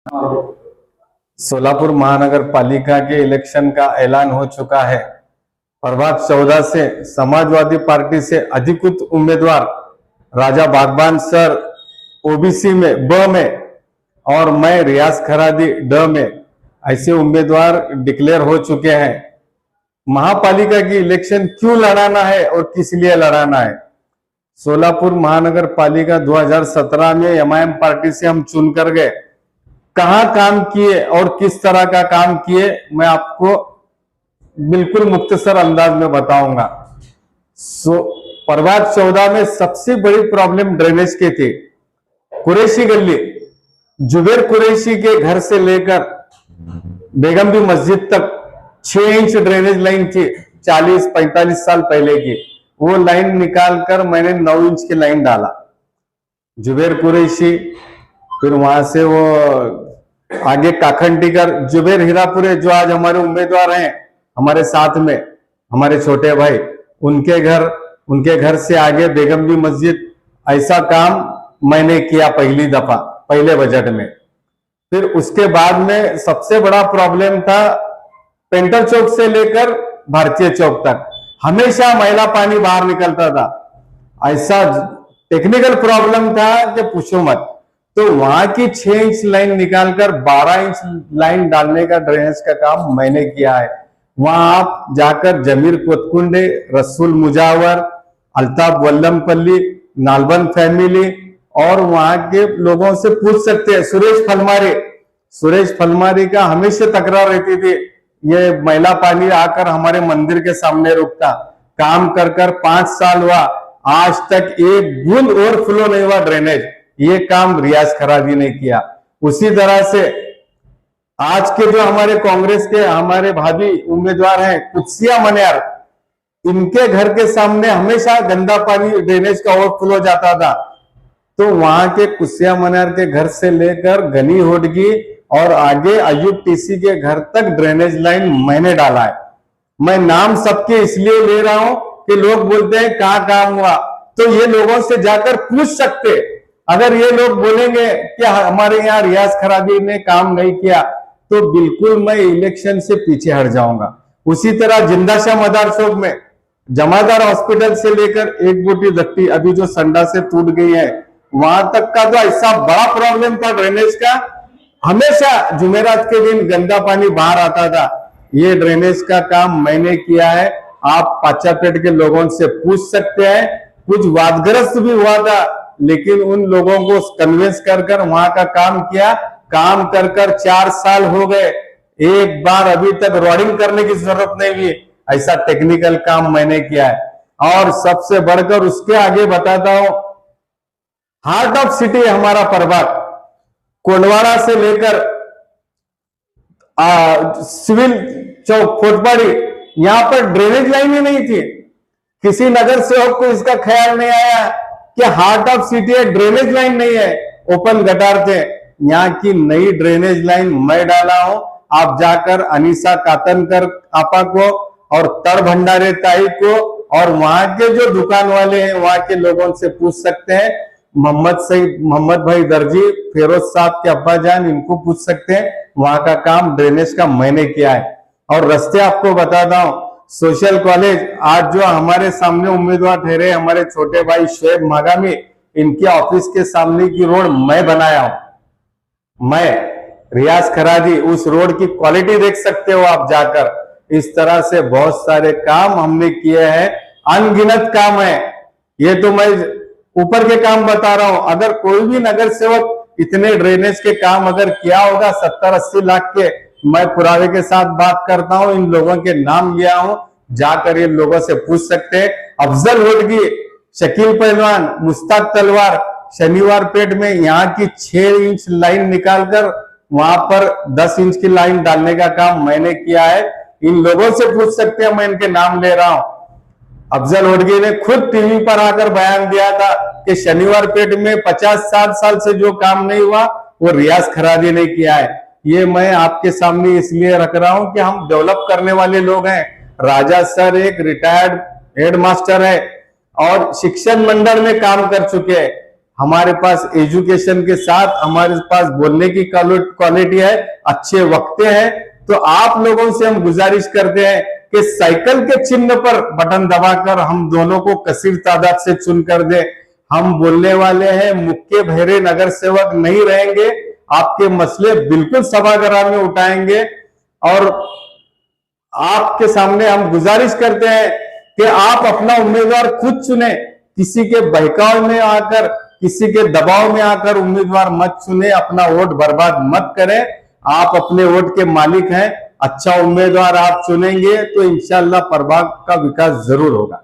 सोलापुर महानगर पालिका के इलेक्शन का ऐलान हो चुका है। प्रभाग 14 से समाजवादी पार्टी से अधिकृत उम्मीदवार राजा बागबान सर ओबीसी में ब में और मैं रियाज खरादी ड में ऐसे उम्मीदवार डिक्लेयर हो चुके हैं। महापालिका की इलेक्शन क्यों लड़ाना है और किस लिए लड़ाना है? सोलापुर महानगर पालिका 2017 में एमआईएम पार्टी से हम चुनकर गए। कहाँ काम किए और किस तरह का काम किए मैं आपको बिल्कुल मुख्तसर अंदाज में बताऊंगा। प्रभाग 14 में सबसे बड़ी प्रॉब्लम ड्रेनेज की थी। कुरैशी गली, जुबेर कुरैशी के घर से लेकर बेगमबी मस्जिद तक 6 इंच ड्रेनेज लाइन थी, 40-45 साल पहले की। वो लाइन निकालकर मैंने 9 इंच की लाइन डाला। जुबेर कुरैशी, फिर वहां से वो आगे काखंडीकर, जुबेर हीरापुरे जो आज हमारे उम्मीदवार हैं हमारे साथ में, हमारे छोटे भाई, उनके घर से आगे बेगमबी मस्जिद। ऐसा काम मैंने किया पहली दफा पहले बजट में। फिर उसके बाद में सबसे बड़ा प्रॉब्लम था पेंटर चौक से लेकर भारतीय चौक तक हमेशा मैला पानी बाहर निकलता था। ऐसा टेक्निकल प्रॉब्लम था कि पूछो मत। तो वहां की 6 इंच लाइन निकालकर 12 इंच लाइन डालने का ड्रेनेज का काम मैंने किया है। वहां आप जाकर जमीर कोतकुंडे, रसूल मुजावर, अल्ताफ वल्लमपल्ली, नालबन फैमिली और वहां के लोगों से पूछ सकते हैं। सुरेश फलमारी का हमेशा तकरार रहती थी, ये मैला पानी आकर हमारे मंदिर के सामने रुकता। काम कर 5 साल हुआ, आज तक एक बूंद ओवरफ्लो नहीं हुआ ड्रेनेज। ये काम रियाज खरादी ने किया। उसी तरह से आज के जो हमारे कांग्रेस के हमारे भाभी उम्मीदवार हैं कुत्सिया मनियार, इनके घर के सामने हमेशा गंदा पानी ड्रेनेज का ओवरफ्लो जाता था। तो वहां के कुत्सिया मनियार के घर से लेकर गनी होडगी और आगे अयूब टीसी के घर तक ड्रेनेज लाइन मैंने डाला है। मैं नाम सबके इसलिए ले रहा हूं कि लोग बोलते हैं कहां काम हुआ, तो ये लोगों से जाकर पूछ सकते। अगर ये लोग बोलेंगे कि हमारे यहाँ रियाज खरादी ने काम नहीं किया तो बिल्कुल मैं इलेक्शन से पीछे हट जाऊंगा। उसी तरह जिंदाशाह मदार चौक में जमादार हॉस्पिटल से लेकर एक बोटी दट्टी अभी जो संडा से टूट गई है, वहां तक का तो ऐसा बड़ा प्रॉब्लम था ड्रेनेज का। हमेशा जुमेरात के दिन गंदा पानी बाहर आता था। ये ड्रेनेज का काम मैंने किया है। आप पाचापेट के लोगों से पूछ सकते हैं। कुछ वादग्रस्त भी हुआ था, लेकिन उन लोगों को कन्विंस कर वहां का काम किया। काम कर 4 साल हो गए, एक बार अभी तक रोडिंग करने की जरूरत नहीं हुई। ऐसा टेक्निकल काम मैंने किया है। और सबसे बढ़कर उसके आगे बताता हूं, हार्ट ऑफ सिटी हमारा प्रभाग कोंडवाड़ा से लेकर सिविल चौक फोटपाड़ी, यहां पर ड्रेनेज लाइन ही नहीं थी। किसी नगर सेवक को इसका ख्याल नहीं आया कि हार्ट ऑफ सिटी है, ड्रेनेज लाइन नहीं है, ओपन गटार थे। यहाँ की नई ड्रेनेज लाइन मैं डाला हूं। आप जाकर अनीसा कातनकर आपा को और तर भंडारे ताई को और वहां के जो दुकान वाले हैं वहां के लोगों से पूछ सकते हैं। मोहम्मद भाई दर्जी, फेरोज साहब के अब्बा जान, इनको पूछ सकते हैं। वहां का काम ड्रेनेज का मैंने किया है। और रास्ते आपको बताता हूं, सोशल कॉलेज आज जो हमारे सामने उम्मीदवार ठहरे हमारे छोटे भाई शोएब मागामी, इनके ऑफिस के सामने की रोड मैं बनाया हूं। मैं रियाज खरादी, उस रोड की क्वालिटी देख सकते हो आप जाकर। इस तरह से बहुत सारे काम हमने किए हैं, अनगिनत काम है। ये तो मैं ऊपर के काम बता रहा हूं। अगर कोई भी नगर सेवक इतने ड्रेनेज के काम अगर किया होगा 70-80 लाख के, मैं पुरावे के साथ बात करता हूं। इन लोगों के नाम लिया हूं, जाकर ये लोगों से पूछ सकते हैं। अफजल होडगी, शकील पहलवान, मुश्ताक तलवार, शनिवार पेट में यहाँ की 6 इंच लाइन निकालकर वहां पर 10 इंच की लाइन डालने का काम मैंने किया है। इन लोगों से पूछ सकते हैं, मैं इनके नाम ले रहा हूं। अफजल होडगी ने खुद टीवी पर आकर बयान दिया था कि शनिवार पेट में 50-60 साल से जो काम नहीं हुआ वो रियाज खरादी ने किया है। ये मैं आपके सामने इसलिए रख रहा हूं कि हम डेवलप करने वाले लोग हैं। राजा सर एक रिटायर्ड हेडमास्टर है और शिक्षण मंडल में काम कर चुके हैं। हमारे पास एजुकेशन के साथ हमारे पास बोलने की क्वालिटी है, अच्छे वक्ते हैं। तो आप लोगों से हम गुजारिश करते हैं कि साइकिल के चिन्ह पर बटन दबाकर हम दोनों को कसीर तादाद से चुन कर दे। हम बोलने वाले हैं, मुक्के बहरे नगर सेवक नहीं रहेंगे, आपके मसले बिल्कुल सभागार में उठाएंगे। और आपके सामने हम गुजारिश करते हैं कि आप अपना उम्मीदवार खुद चुने, किसी के बहकाव में आकर, किसी के दबाव में आकर उम्मीदवार मत चुने, अपना वोट बर्बाद मत करें। आप अपने वोट के मालिक हैं, अच्छा उम्मीदवार आप चुनेंगे तो इंशाअल्लाह प्रभाग का विकास जरूर होगा।